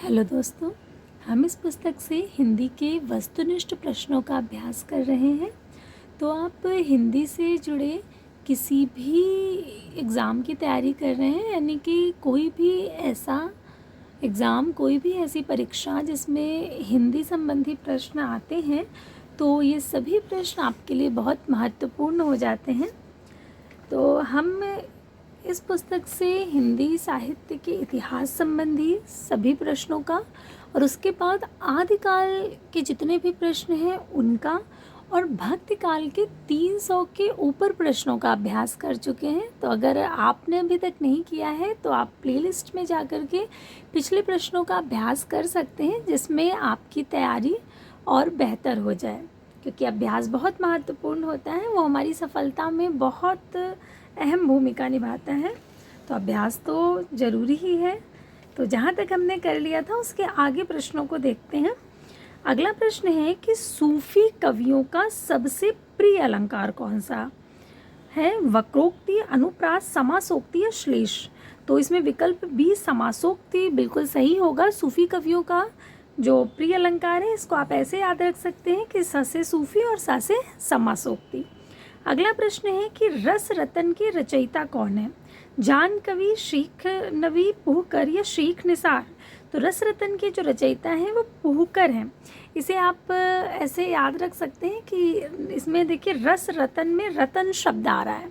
Hello दोस्तों, हम इस पुस्तक से हिंदी के वस्तुनिष्ठ प्रश्नों का अभ्यास कर रहे हैं। तो आप हिंदी से जुड़े किसी भी एग्ज़ाम की तैयारी कर रहे हैं, यानी कि कोई भी ऐसा एग्ज़ाम, कोई भी ऐसी परीक्षा जिसमें हिंदी संबंधी प्रश्न आते हैं, तो ये सभी प्रश्न आपके लिए बहुत महत्वपूर्ण हो जाते हैं। तो हम इस पुस्तक से हिंदी साहित्य के इतिहास संबंधी सभी प्रश्नों का और उसके बाद आदिकाल के जितने भी प्रश्न हैं उनका और भक्ति काल के 300 के ऊपर प्रश्नों का अभ्यास कर चुके हैं। तो अगर आपने अभी तक नहीं किया है तो आप प्लेलिस्ट में जा कर के पिछले प्रश्नों का अभ्यास कर सकते हैं, जिसमें आपकी तैयारी और बेहतर हो जाए, क्योंकि अभ्यास बहुत महत्वपूर्ण होता है। वो हमारी सफलता में बहुत अहम भूमिका निभाता है। तो अभ्यास तो ज़रूरी ही है। तो जहाँ तक हमने कर लिया था उसके आगे प्रश्नों को देखते हैं। अगला प्रश्न है कि सूफी कवियों का सबसे प्रिय अलंकार कौन सा है? वक्रोक्ति, अनुप्रास, समासोक्ति या श्लेष? तो इसमें विकल्प बी समासोक्ति बिल्कुल सही होगा। सूफी कवियों का जो प्रिय अलंकार है, इसको आप ऐसे याद रख सकते हैं कि स से सूफी और सा से समासोक्ति। अगला प्रश्न है कि रस रतन के रचयिता कौन है? जान कवि, शीख नवी, पुहकर या शीख निसार? तो रस रतन के जो रचयिता हैं वो पुहकर हैं। इसे आप ऐसे याद रख सकते हैं कि इसमें देखिए रस रतन में रतन शब्द आ रहा है।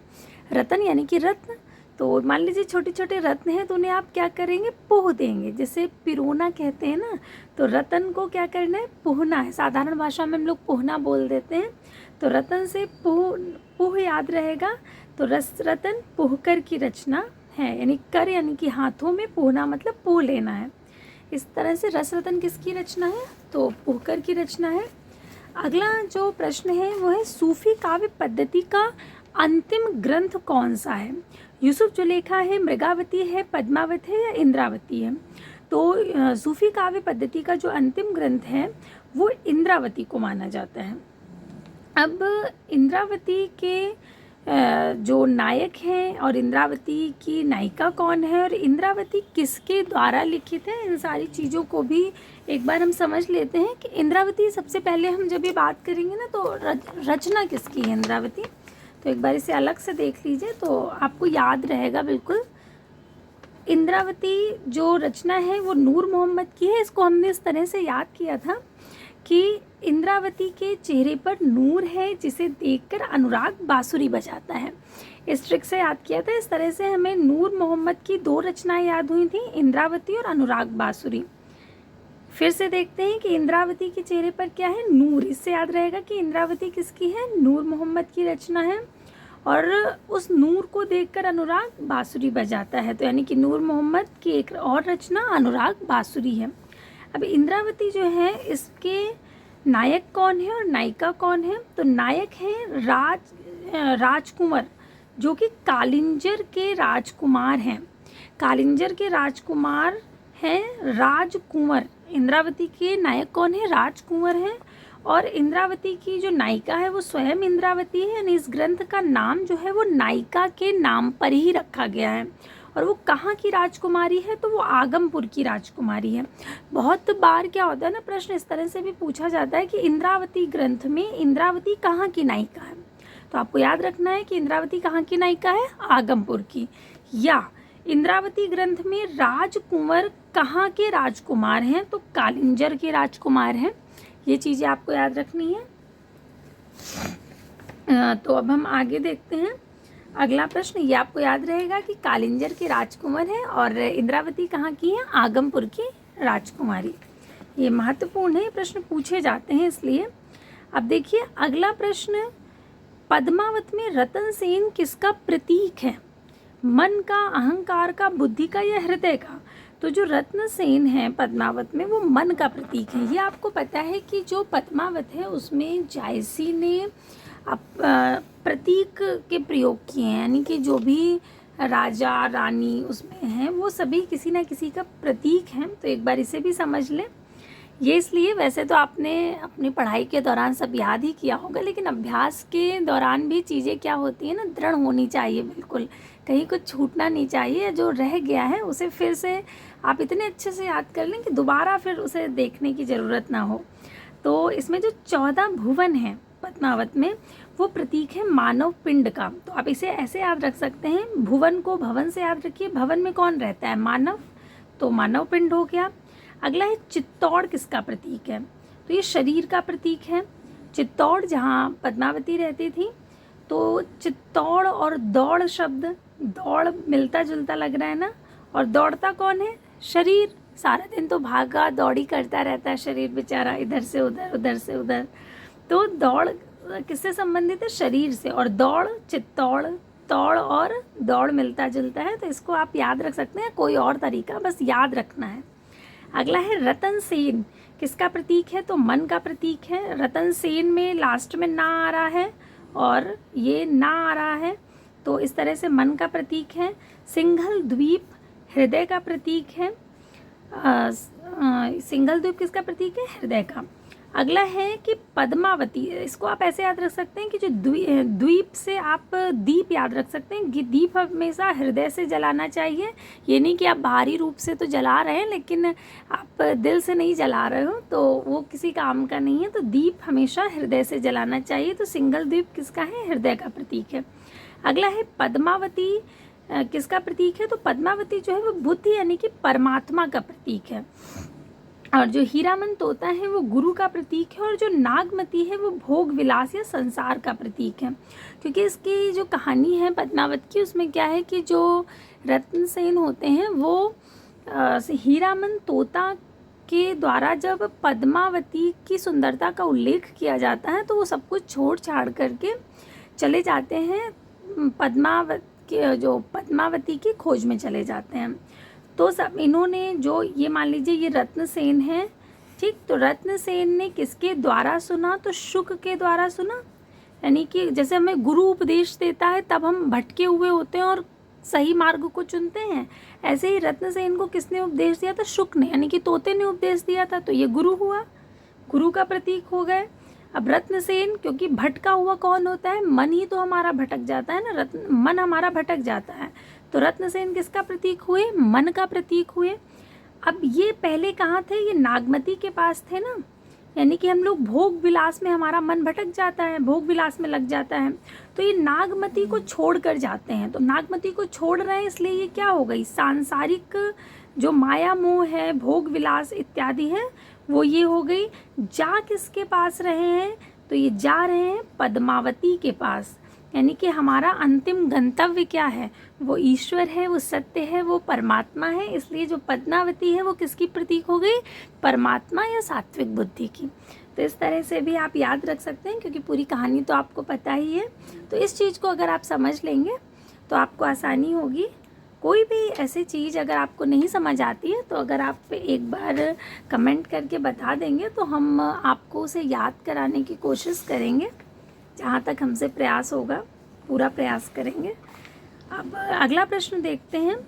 रतन यानी कि रत्न। तो मान लीजिए छोटे छोटे रत्न हैं, तो उन्हें आप क्या करेंगे? पुह देंगे, जैसे पिरोना कहते हैं ना। तो रतन को क्या करना है? पुहना है। साधारण भाषा में हम लोग पुहना बोल देते हैं। तो रतन से पुह याद रहेगा। तो रस रतन पुहकर की रचना है, यानी कर यानी कि हाथों में, पुहना मतलब पुह लेना है। इस तरह से रस रतन किसकी रचना है? तो पुहकर की रचना है। अगला जो प्रश्न है वो है सूफी काव्य पद्धति का अंतिम ग्रंथ कौन सा है? यूसुफ जुलेखा है, मृगावती है, पद्मावत है या इंद्रावती है? तो सूफी काव्य पद्धति का जो अंतिम ग्रंथ है वो इंद्रावती को माना जाता है। अब इंद्रावती के जो नायक हैं और इंद्रावती की नायिका कौन है और इंद्रावती किसके द्वारा लिखित है, इन सारी चीज़ों को भी एक बार हम समझ लेते हैं कि इंद्रावती सबसे पहले हम जब ये बात करेंगे ना, तो रचना किसकी है इंद्रावती? तो एक बार इसे अलग से देख लीजिए तो आपको याद रहेगा बिल्कुल। इंद्रावती जो रचना है वो नूर मोहम्मद की है। इसको हमने इस तरह से याद किया था कि इंद्रावती के चेहरे पर नूर है, जिसे देखकर अनुराग बांसुरी बजाता है। इस ट्रिक से याद किया था। इस तरह से हमें नूर मोहम्मद की दो रचनाएं याद हुई थी, इंद्रावती और अनुराग बांसुरी। फिर से देखते हैं कि इंद्रावती के चेहरे पर क्या है? नूर। इससे याद रहेगा कि इंद्रावती किसकी है? नूर मोहम्मद की रचना है। और उस नूर को देखकर अनुराग बांसुरी बजाता है, तो यानी कि नूर मोहम्मद की एक और रचना अनुराग बांसुरी है। अब इंद्रावती जो है इसके नायक कौन है और नायिका कौन है? तो नायक हैं राजकुंवर, जो कि कालिंजर के राजकुमार हैं। कालिंजर के राजकुमार हैं राजकुंवर। इंद्रावती के नायक कौन है? राजकुंवर हैं। और इंद्रावती की जो नायिका है वो स्वयं इंद्रावती है, यानी इस ग्रंथ का नाम जो है वो नायिका के नाम पर ही रखा गया है। और वो कहाँ की राजकुमारी है? तो वो आगमपुर की राजकुमारी है। बहुत बार क्या होता है ना, प्रश्न इस तरह से भी पूछा जाता है कि इंद्रावती ग्रंथ में इंद्रावती कहाँ की नायिका है? तो आपको याद रखना है कि इंद्रावती कहाँ की नायिका है? आगमपुर की। या इंद्रावती ग्रंथ में राजकुंवर कहाँ के राजकुमार हैं? तो कालिंजर के राजकुमार हैं। ये चीज़ें आपको याद रखनी है। तो अब हम आगे देखते हैं। अगला प्रश्न ये आपको याद रहेगा कि कालिंजर के राजकुमार हैं और इंद्रावती कहाँ की है? आगमपुर की राजकुमारी। ये महत्वपूर्ण है, प्रश्न पूछे जाते हैं इसलिए। अब देखिए अगला प्रश्न, पद्मावत में रतन सेन किसका प्रतीक है? मन का, अहंकार का, बुद्धि का या हृदय का? तो जो रत्न सेन है पद्मावत में वो मन का प्रतीक है। ये आपको पता है कि जो पद्मावत है उसमें जायसी ने प्रतीक के प्रयोग किए हैं, यानी कि जो भी राजा रानी उसमें हैं वो सभी किसी ना किसी का प्रतीक हैं। तो एक बार इसे भी समझ लें। ये इसलिए, वैसे तो आपने अपनी पढ़ाई के दौरान सब याद ही किया होगा, लेकिन अभ्यास के दौरान भी चीज़ें क्या होती हैं ना, दृढ़ होनी चाहिए बिल्कुल, कहीं कुछ छूटना नहीं चाहिए। जो रह गया है उसे फिर से आप इतने अच्छे से याद कर लें कि दोबारा फिर उसे देखने की ज़रूरत ना हो। तो इसमें जो 14 भुवन हैं पद्मावत में, वो प्रतीक है मानव पिंड का। तो आप इसे ऐसे याद रख सकते हैं, भुवन को भवन से याद रखिए, भवन में कौन रहता है, मानव, तो मानव पिंड हो गया। अगला है चित्तौड़, किसका प्रतीक है, तो ये शरीर का प्रतीक है। चित्तौड़ जहाँ पद्मावती रहती थी, तो चित्तौड़ और दौड़ शब्द, दौड़ मिलता जुलता लग रहा है ना, और दौड़ता कौन है, शरीर, सारा दिन तो भागा दौड़ी करता रहता है शरीर बेचारा, इधर से उधर उधर से उधर, तो दौड़ किससे संबंधित है, शरीर से, और दौड़ चित्तौड़, तौड़ और दौड़ मिलता जुलता है, तो इसको आप याद रख सकते हैं, कोई और तरीका बस याद रखना है। अगला है रतन सेन, किसका प्रतीक है, तो मन का प्रतीक है। रतन सेन में लास्ट में ना आ रहा है और ये ना आ रहा है, तो इस तरह से मन का प्रतीक है। सिंघल द्वीप हृदय का प्रतीक है। सिंघल द्वीप किसका प्रतीक है, हृदय का। अगला है कि पद्मावती, इसको आप ऐसे याद रख सकते हैं कि जो द्वीप से आप दीप याद रख सकते हैं कि दीप हमेशा हृदय से जलाना चाहिए। ये नहीं कि आप बाहरी रूप से तो जला रहे हैं लेकिन आप दिल से नहीं जला रहे हो, तो वो किसी काम का नहीं है। तो दीप हमेशा हृदय से जलाना चाहिए। तो सिंगल द्वीप किसका है, हृदय का प्रतीक है। अगला है पद्मावती, किसका प्रतीक है, तो पद्मावती जो है वो बुद्ध यानी कि परमात्मा का प्रतीक है। और जो हीरामन तोता है वो गुरु का प्रतीक है। और जो नागमती है वो भोग विलास या संसार का प्रतीक है। क्योंकि इसकी जो कहानी है पद्मावत की, उसमें क्या है कि जो रत्नसेन होते हैं वो हीरामन तोता के द्वारा जब पद्मावती की सुंदरता का उल्लेख किया जाता है तो वो सब कुछ छोड़ छाड़ करके चले जाते हैं पद्मावती की खोज में चले जाते हैं। तो सब इन्होंने जो ये मान लीजिए ये रत्नसेन है, ठीक, तो रत्नसेन ने किसके द्वारा सुना, तो शुक के द्वारा सुना। यानी कि जैसे हमें गुरु उपदेश देता है तब हम भटके हुए होते हैं और सही मार्ग को चुनते हैं, ऐसे ही रत्नसेन को किसने उपदेश दिया था, शुक ने, यानी कि तोते ने उपदेश दिया था, तो ये गुरु हुआ, गुरु का प्रतीक हो गए। अब रत्नसेन, क्योंकि भटका हुआ कौन होता है, मन ही तो हमारा भटक जाता है ना, मन हमारा भटक जाता है, तो रत्नसेन किसका प्रतीक हुए, मन का प्रतीक हुए। अब ये पहले कहाँ थे, ये नागमती के पास थे ना, यानी कि हम लोग भोग विलास में हमारा मन भटक जाता है, भोग विलास में लग जाता है, तो ये नागमती को छोड़ कर जाते हैं। तो नागमती को छोड़ रहे हैं इसलिए ये क्या हो गई, सांसारिक जो माया मोह है, भोग विलास इत्यादि है, वो ये हो गई। जा किसके पास रहे हैं, तो ये जा रहे हैं पद्मावती के पास, यानी कि हमारा अंतिम गंतव्य क्या है, वो ईश्वर है, वो सत्य है, वो परमात्मा है। इसलिए जो पद्मावती है वो किसकी प्रतीक हो गई, परमात्मा या सात्विक बुद्धि की। तो इस तरह से भी आप याद रख सकते हैं, क्योंकि पूरी कहानी तो आपको पता ही है। तो इस चीज़ को अगर आप समझ लेंगे तो आपको आसानी होगी। कोई भी ऐसी चीज़ अगर आपको नहीं समझ आती है तो अगर आप एक बार कमेंट करके बता देंगे तो हम आपको उसे याद कराने की कोशिश करेंगे, जहाँ तक हमसे प्रयास होगा पूरा प्रयास करेंगे। अब अगला प्रश्न देखते हैं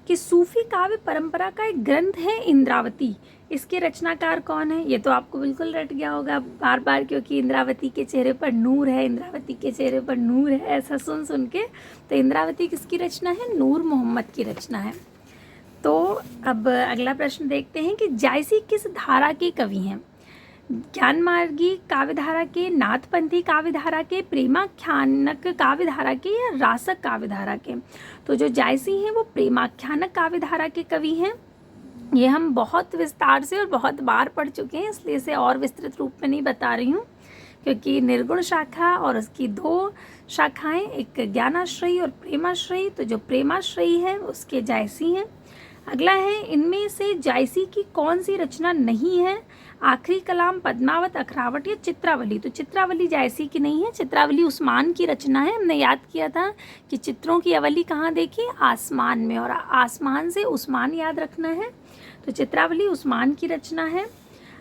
कि सूफी काव्य परंपरा का एक ग्रंथ है इंद्रावती, इसके रचनाकार कौन है। ये तो आपको बिल्कुल रट गया होगा बार बार, क्योंकि इंद्रावती के चेहरे पर नूर है, इंद्रावती के चेहरे पर नूर है, ऐसा सुन सुन के। तो इंद्रावती किसकी रचना है, नूर मोहम्मद की रचना है। तो अब अगला प्रश्न देखते हैं कि जायसी किस धारा के कवि हैं, ज्ञानमार्गी काव्यधारा के, नाथपंथी काव्यधारा के, प्रेमाख्यानक काव्यधारा के, या रासक काव्यधारा के। तो जो जायसी हैं वो प्रेमाख्यानक काव्यधारा के कवि हैं। ये हम बहुत विस्तार से और बहुत बार पढ़ चुके हैं, इसलिए इसे और विस्तृत रूप में नहीं बता रही हूँ, क्योंकि निर्गुण शाखा और उसकी दो शाखाएं, एक ज्ञानाश्रयी और प्रेमाश्रयी। तो जो प्रेमाश्रयी है उसके जायसी हैं। अगला है, इनमें से जायसी की कौन सी रचना नहीं है, आखिरी कलाम, पद्मावत, अखरावट या चित्रावली। तो चित्रावली जायसी की नहीं है, चित्रावली उस्मान की रचना है। हमने याद किया था कि चित्रों की अवली कहाँ देखी, आसमान में, और आसमान से उस्मान याद रखना है। तो चित्रावली उस्मान की रचना है।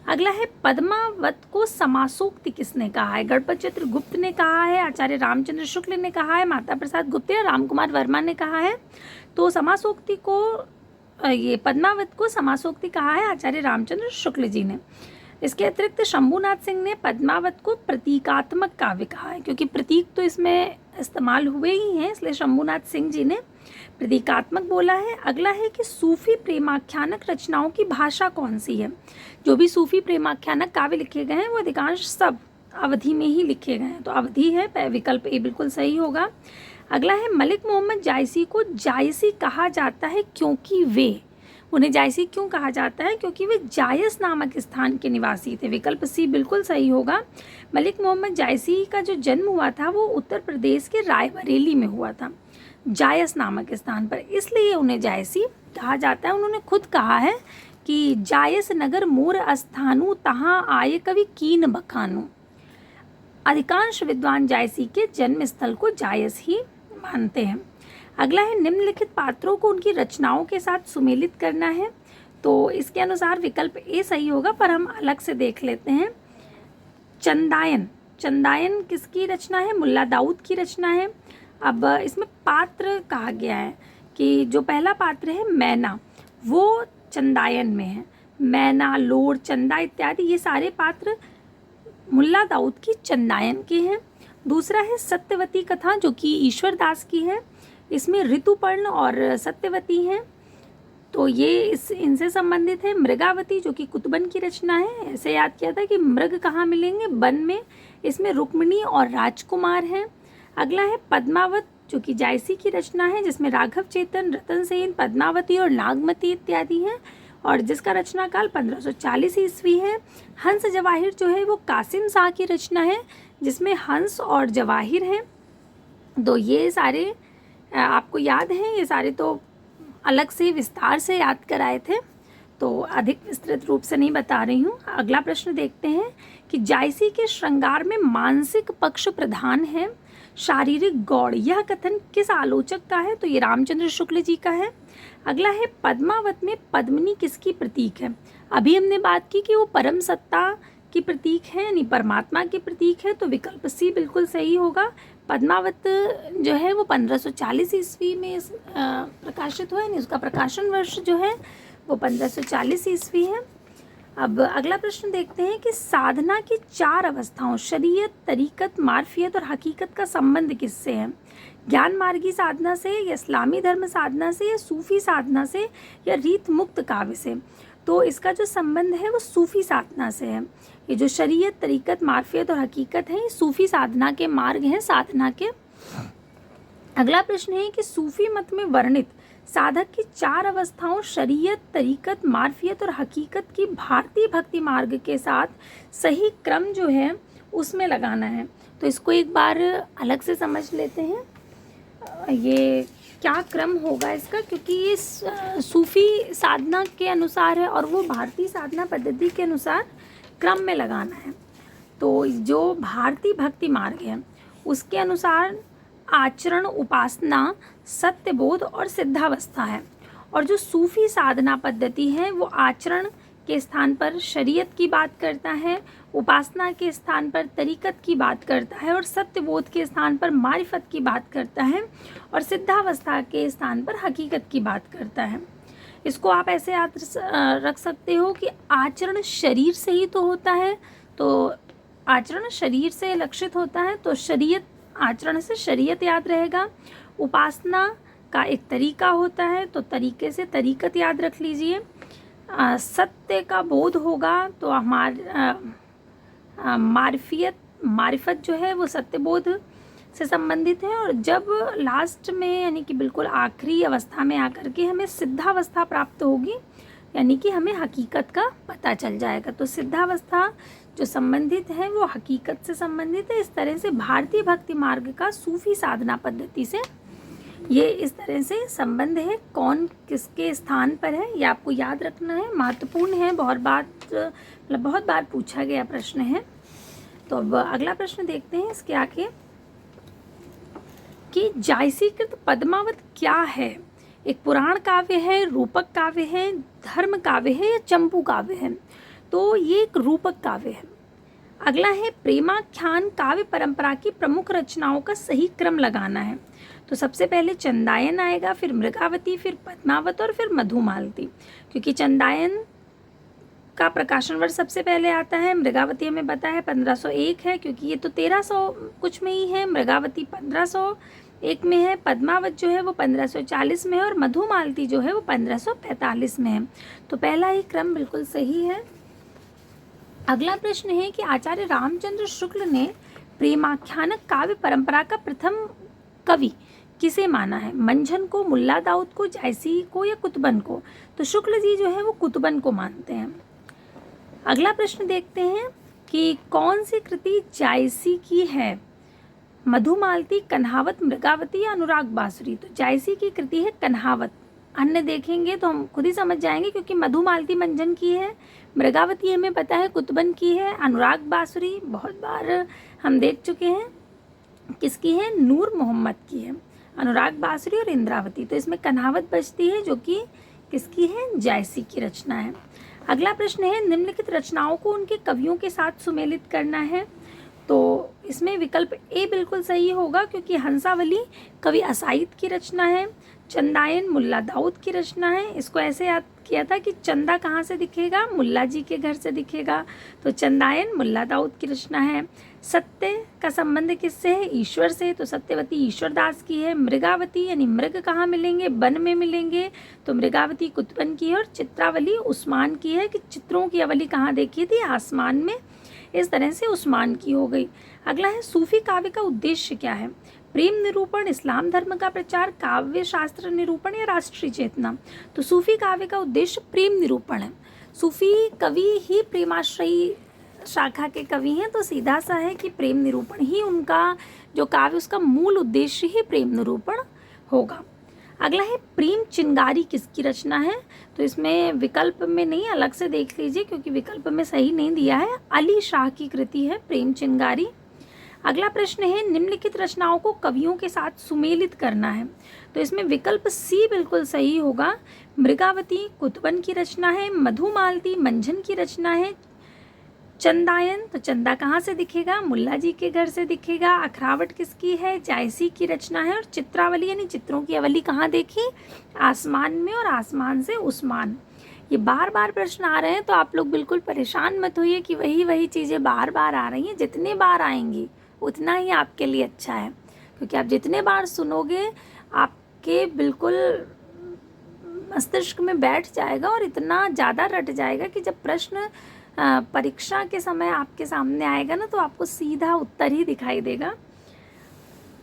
अगला है, पद्मावत को समासोक्ति किसने कहा है, गणपतचित्र गुप्त ने कहा है, आचार्य रामचंद्र शुक्ल ने कहा है, माता प्रसाद गुप्त या राम कुमार वर्मा ने कहा है। तो समासोक्ति को, ये पद्मावत को समासोक्ति कहा है आचार्य रामचंद्र शुक्ल जी ने। इसके अतिरिक्त शंभूनाथ सिंह ने पद्मावत को प्रतीकात्मक काव्य कहा है, क्योंकि प्रतीक तो इसमें इस्तेमाल हुए ही हैं, इसलिए शंभूनाथ सिंह जी ने प्रतीकात्मक बोला है। अगला है कि सूफी प्रेमाख्यानक रचनाओं की भाषा कौन सी है। जो भी सूफी प्रेमाख्यानक काव्य लिखे गए हैं वो अधिकांश सब अवधी में ही लिखे गए हैं, तो अवधी है, विकल्प ए बिल्कुल सही होगा। अगला है मलिक मोहम्मद जायसी को जायसी कहा जाता है क्योंकि वे, उन्हें जायसी क्यों कहा जाता है, क्योंकि वे जायस नामक स्थान के निवासी थे। विकल्प सी बिल्कुल सही होगा। मलिक मोहम्मद जायसी का जो जन्म हुआ था वो उत्तर प्रदेश के रायबरेली में हुआ था, जायस नामक स्थान पर, इसलिए उन्हें जायसी कहा जाता है। उन्होंने खुद कहा है कि जायस नगर मोर अस्थानु तहाँ आए कवि कीन बखानु। अधिकांश विद्वान जायसी के जन्म स्थल को जायस ही मानते हैं। अगला है निम्नलिखित पात्रों को उनकी रचनाओं के साथ सुमेलित करना है, तो इसके अनुसार विकल्प ए सही होगा, पर हम अलग से देख लेते हैं। चंदायन, चंदायन किसकी रचना है, मुल्ला दाऊद की रचना है। अब इसमें पात्र कहा गया है कि जो पहला पात्र है मैना, वो चंदायन में है। मैना, लोर, चंदा इत्यादि ये सारे पात्र मुल्ला दाऊद की चंदायन के हैं। दूसरा है सत्यवती कथा, जो कि ईश्वर दास की है। इसमें ऋतुपर्ण और सत्यवती हैं, तो ये इनसे संबंधित है। मृगावती जो कि कुतुबन की रचना है, ऐसे याद किया था कि मृग कहाँ मिलेंगे, वन में। इसमें रुक्मिणी और राजकुमार हैं। अगला है पद्मावत, जो कि जायसी की रचना है, जिसमें राघव चेतन, रतन सेन, पद्मावती और नागमती इत्यादि हैं, और जिसका रचना काल 1540 ईस्वी है। हंस जवाहिर जो है वो कासिम शाह की रचना है, जिसमें हंस और जवाहिर हैं। तो ये सारे आपको याद हैं, ये सारे तो अलग से विस्तार से याद कराए थे, तो अधिक विस्तृत रूप से नहीं बता रही हूँ। अगला प्रश्न देखते हैं कि जायसी के श्रृंगार में मानसिक पक्ष प्रधान है, शारीरिक गौड़, यह कथन किस आलोचक का है, तो ये रामचंद्र शुक्ल जी का है। अगला है पद्मावत में पद्मिनी किसकी प्रतीक है। अभी हमने बात की कि वो परम सत्ता की प्रतीक है, यानी परमात्मा की प्रतीक है, तो विकल्प सी बिल्कुल सही होगा। पद्मावत जो है वो 1540 ईस्वी में प्रकाशित हुआ, यानी उसका प्रकाशन वर्ष जो है वो 1540 ईस्वी है। अब अगला प्रश्न देखते हैं कि साधना की 4 अवस्थाओं शरीयत, तरीकत, मार्फियत और हकीकत का संबंध किससे है। ज्ञान मार्गी साधना से, या इस्लामी धर्म साधना से, या सूफी साधना से, या रीत मुक्त काव्य से। तो इसका जो संबंध है वो सूफी साधना से है। ये जो शरीयत, तरीकत, मार्फियत और हकीकत है, ये सूफी साधना के मार्ग हैं, साधना के। अगला प्रश्न है कि सूफी मत में वर्णित साधक की 4 अवस्थाओं शरीयत, तरीकत, मार्फियत और हकीकत की भारतीय भक्ति मार्ग के साथ सही क्रम जो है उसमें लगाना है। तो इसको एक बार अलग से समझ लेते हैं, ये क्या क्रम होगा इसका, क्योंकि ये सूफी साधना के अनुसार है और वो भारतीय साधना पद्धति के अनुसार क्रम में लगाना है। तो जो भारतीय भक्ति मार्ग है उसके अनुसार आचरण, उपासना, सत्यबोध और सिद्धावस्था है, और जो सूफी साधना पद्धति है वो आचरण के स्थान पर शरीयत की बात करता है, उपासना के स्थान पर तरीकत की बात करता है, और सत्यबोध के स्थान पर मारिफत की बात करता है, और सिद्धावस्था के स्थान पर हकीकत की बात करता है। इसको आप ऐसे याद रख सकते हो कि आचरण शरीर से ही तो होता है, तो आचरण शरीर से लक्षित होता है, तो शरीयत, आचरण से शरीयत याद रहेगा। उपासना का एक तरीका होता है, तो तरीके से तरीकत याद रख लीजिए। सत्य का बोध होगा तो मारिफत जो है वो सत्यबोध से संबंधित है, और जब लास्ट में यानी कि बिल्कुल आखिरी अवस्था में आकर के हमें सिद्धावस्था प्राप्त होगी, यानी कि हमें हकीकत का पता चल जाएगा। तो सिद्धावस्था जो संबंधित है वो हकीकत से संबंधित है। इस तरह से भारतीय भक्ति मार्ग का सूफी साधना पद्धति से ये इस तरह से संबंध है। कौन किसके स्थान पर है ये आपको याद रखना है, महत्वपूर्ण है, बहुत बार पूछा गया प्रश्न है। तो अब अगला प्रश्न देखते हैं इसके आगे कि जायसीकृत पद्मावत क्या है। एक पुराण काव्य है, रूपक काव्य है, धर्म काव्य है, या चंपू काव्य है। तो ये एक रूपक काव्य है। अगला है प्रेमाख्यान काव्य परंपरा की प्रमुख रचनाओं का सही क्रम लगाना है। तो सबसे पहले चंदायन आएगा, फिर मृगावती, फिर पद्मावत और फिर मधुमालती, क्योंकि चंदायन का प्रकाशन वर्ष सबसे पहले आता है? मृगावती हमें पता है 1501 है, क्योंकि ये तो 1300 कुछ में ही है। मृगावती 1501 में है, पद्मावत जो है वो 1540 में है, और मधुमालती जो है वो 1545 में है। तो पहला ही क्रम बिल्कुल सही है। अगला प्रश्न है कि आचार्य रामचंद्र शुक्ल ने प्रेमाख्यानक काव्य परंपरा का प्रथम कवि किसे माना है? मंझन को, मुल्ला दाऊद को, जायसी को या कुतुबन को? तो शुक्ल जी जो है वो कुतुबन को मानते हैं। अगला प्रश्न देखते हैं कि कौन सी कृति जायसी की है? मधुमालती, कन्हावत, मृगावती या अनुराग बांसुरी? तो जायसी की कृति है कन्हावत। अन्य देखेंगे तो हम खुद ही समझ जाएंगे, क्योंकि मधुमालती मंजन की है, मृगावती हमें पता है कुतुबन की है, अनुराग बांसुरी बहुत बार हम देख चुके हैं किसकी है? नूर मोहम्मद की है। अनुराग बांसुरी और इंद्रावती, तो इसमें कन्हावत बचती है जो कि किसकी है? जायसी की रचना है। अगला प्रश्न है निम्नलिखित रचनाओं को उनके कवियों के साथ सुमेलित करना है। तो इसमें विकल्प ए बिल्कुल सही होगा, क्योंकि हंसावली कवि असाइद की रचना है, चंदायन मुल्ला दाऊद की रचना है। इसको ऐसे याद किया था कि चंदा कहाँ से दिखेगा? मुल्ला जी के घर से दिखेगा, तो चंदायन मुल्ला दाऊद की रचना है। सत्य का संबंध किससे है? ईश्वर से, तो सत्यवती ईश्वर दास की है। मृगावती यानी मृग कहाँ मिलेंगे? वन में मिलेंगे, तो मृगावती कुतुबन की है। और चित्रावली उस्मान की है कि चित्रों की अवली कहाँ देखी थी? आसमान में। इस तरह से उस्मान की हो गई। अगला है सूफी काव्य का उद्देश्य क्या है? प्रेम निरूपण, इस्लाम धर्म का प्रचार, काव्य शास्त्र निरूपण या राष्ट्रीय चेतना? तो सूफी काव्य का उद्देश्य प्रेम निरूपण है। सूफी कवि ही प्रेमाश्रयी शाखा के कवि हैं, तो सीधा सा है कि प्रेम निरूपण ही उनका जो काव्य उसका मूल उद्देश्य ही प्रेम निरूपण होगा। अगला है प्रेम चिंगारी किसकी रचना है? तो इसमें विकल्प में नहीं, अलग से देख लीजिए, क्योंकि विकल्प में सही नहीं दिया है। अली शाह की कृति है प्रेम चिंगारी। अगला प्रश्न है निम्नलिखित रचनाओं को कवियों के साथ सुमेलित करना है। तो इसमें विकल्प सी बिल्कुल सही होगा। मृगावती कुतुबन की रचना है, मधुमालती मंझन की रचना है, चंदायन तो चंदा कहाँ से दिखेगा? मुल्ला जी के घर से दिखेगा। अखरावट किसकी है? जायसी की रचना है। और चित्रावली यानी चित्रों की अवली कहाँ देखी? आसमान में, और आसमान से उस्मान। ये बार बार प्रश्न आ रहे हैं, तो आप लोग बिल्कुल परेशान मत होइए कि वही चीज़ें बार बार आ रही हैं। जितने बार आएंगी उतना ही आपके लिए अच्छा है, क्योंकि आप जितने बार सुनोगे आपके बिल्कुल मस्तिष्क में बैठ जाएगा और इतना ज़्यादा रट जाएगा कि जब प्रश्न परीक्षा के समय आपके सामने आएगा ना, तो आपको सीधा उत्तर ही दिखाई देगा।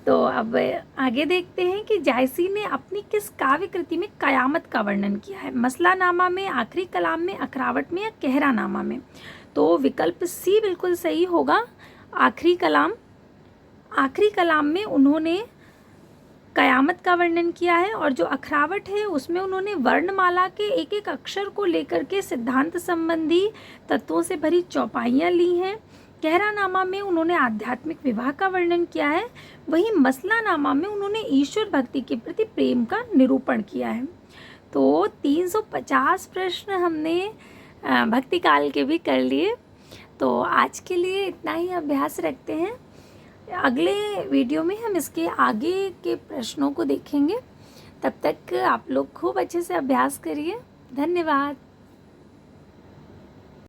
तो अब आगे देखते हैं कि जायसी ने अपनी किस काव्य कृति में कयामत का वर्णन किया है? मसलानामा में, आखिरी कलाम में, अखरावट में या कहरानामा में? तो विकल्प सी बिल्कुल सही होगा, आखिरी कलाम। आखिरी कलाम में उन्होंने कयामत का वर्णन किया है, और जो अखरावट है उसमें उन्होंने वर्णमाला के एक एक अक्षर को लेकर के सिद्धांत संबंधी तत्वों से भरी चौपाइयाँ ली हैं। कहरानामा में उन्होंने आध्यात्मिक विवाह का वर्णन किया है। वहीं मसलानामा में उन्होंने ईश्वर भक्ति के प्रति प्रेम का निरूपण किया है। तो 350 प्रश्न हमने भक्ति काल के भी कर लिए। तो आज के लिए इतना ही अभ्यास रखते हैं। अगले वीडियो में हम इसके आगे के प्रश्नों को देखेंगे। तब तक आप लोग खूब अच्छे से अभ्यास करिए। धन्यवाद।